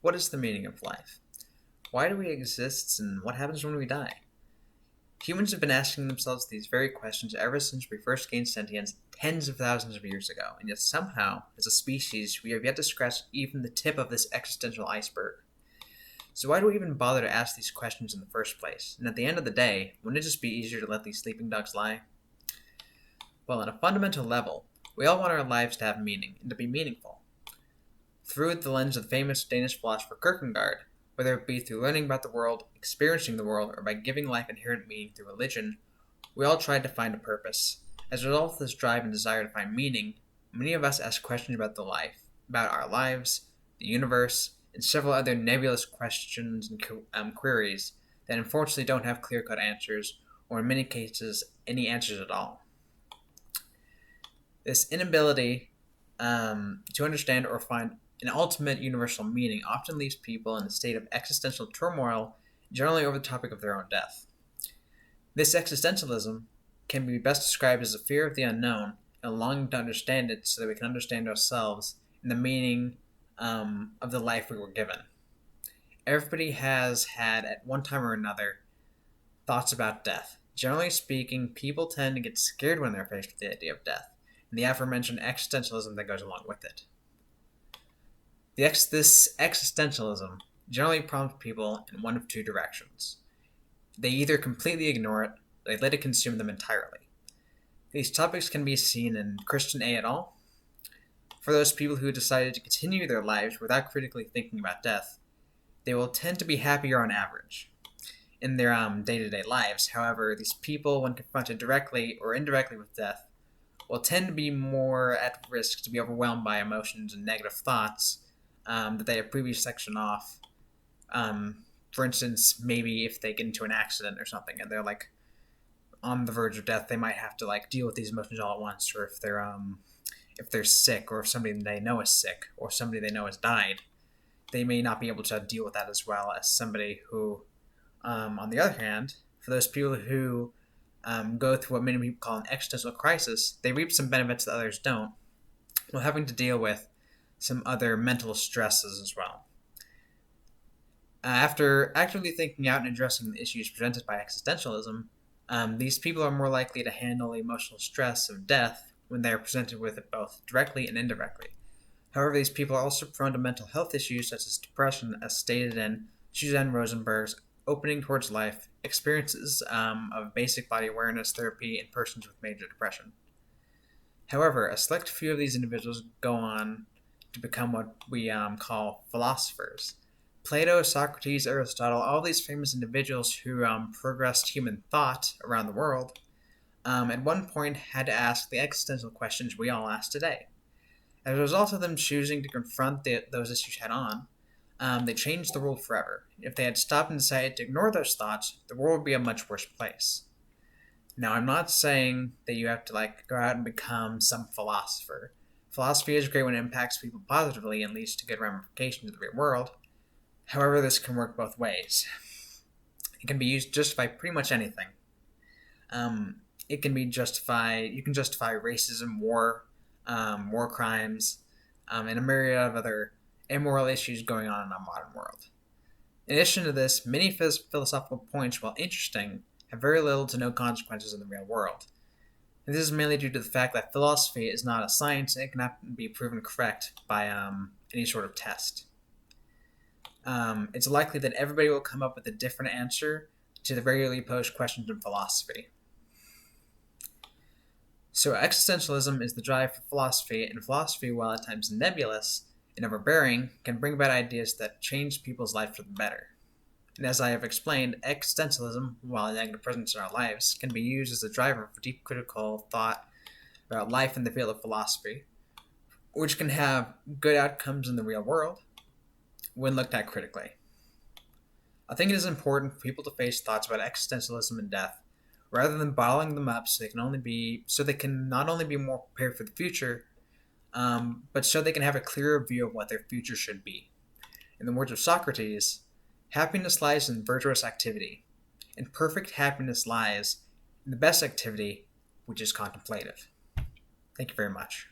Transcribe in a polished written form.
What is the meaning of life? Why do we exist, and what happens when we die? Humans have been asking themselves these very questions ever since we first gained sentience tens of thousands of years ago, and yet somehow, as a species, we have yet to scratch even the tip of this existential iceberg. So why do we even bother to ask these questions in the first place? And at the end of the day, wouldn't it just be easier to let these sleeping dogs lie? Well, on a fundamental level, we all want our lives to have meaning, and to be meaningful. Through the lens of the famous Danish philosopher Kierkegaard, whether it be through learning about the world, experiencing the world, or by giving life inherent meaning through religion, we all tried to find a purpose. As a result of this drive and desire to find meaning, many of us ask questions about about our lives, the universe, and several other nebulous questions and queries that unfortunately don't have clear-cut answers, or in many cases, any answers at all. This inability to understand or find an ultimate universal meaning often leaves people in a state of existential turmoil, generally over the topic of their own death. This existentialism can be best described as a fear of the unknown and a longing to understand it so that we can understand ourselves and the meaning of the life we were given. Everybody has had, at one time or another, thoughts about death. Generally speaking, people tend to get scared when they're faced with the idea of death, and the aforementioned existentialism that goes along with it. This existentialism generally prompts people in one of two directions. They either completely ignore it, or they let it consume them entirely. These topics can be seen in Christian A et al. For those people who decided to continue their lives without critically thinking about death, they will tend to be happier on average in their day-to-day lives. However, these people, when confronted directly or indirectly with death, will tend to be more at risk to be overwhelmed by emotions and negative thoughts that they have previously sectioned off. For instance, maybe if they get into an accident or something and they're like on the verge of death, they might have to like deal with these emotions all at once. Or if they're sick, or if somebody they know is sick, or somebody they know has died, they may not be able to deal with that as well as somebody who, on the other hand, for those people who go through what many people call an existential crisis, they reap some benefits that others don't, while having to deal with some other mental stresses as well. After actively thinking out and addressing the issues presented by existentialism, these people are more likely to handle the emotional stress of death when they are presented with it both directly and indirectly. However, these people are also prone to mental health issues such as depression, as stated in Suzanne Rosenberg's Opening Towards Life, Experiences of Basic Body Awareness Therapy in Persons with Major Depression. However, a select few of these individuals go on to become what we call philosophers. Plato, Socrates, Aristotle, all these famous individuals who progressed human thought around the world, at one point had to ask the existential questions we all ask today. As a result of them choosing to confront those issues head on, they changed the world forever. If they had stopped and decided to ignore those thoughts, the world would be a much worse place. Now, I'm not saying that you have to go out and become some philosopher. Philosophy is great when it impacts people positively and leads to good ramifications in the real world. However, this can work both ways. It can be used to justify pretty much anything. You can justify racism, war crimes, and a myriad of other immoral issues going on in our modern world. In addition to this, many philosophical points, while interesting, have very little to no consequences in the real world. And this is mainly due to the fact that philosophy is not a science and it cannot be proven correct by any sort of test. It's likely that everybody will come up with a different answer to the regularly posed questions in philosophy. So existentialism is the drive for philosophy, and philosophy, while at times nebulous and overbearing, can bring about ideas that change people's life for the better. And as I have explained, existentialism, while a negative presence in our lives, can be used as a driver for deep critical thought about life in the field of philosophy, which can have good outcomes in the real world when looked at critically. I think it is important for people to face thoughts about existentialism and death, rather than bottling them up so they can not only be more prepared for the future, but so they can have a clearer view of what their future should be. In the words of Socrates, happiness lies in virtuous activity, and perfect happiness lies in the best activity, which is contemplative. Thank you very much.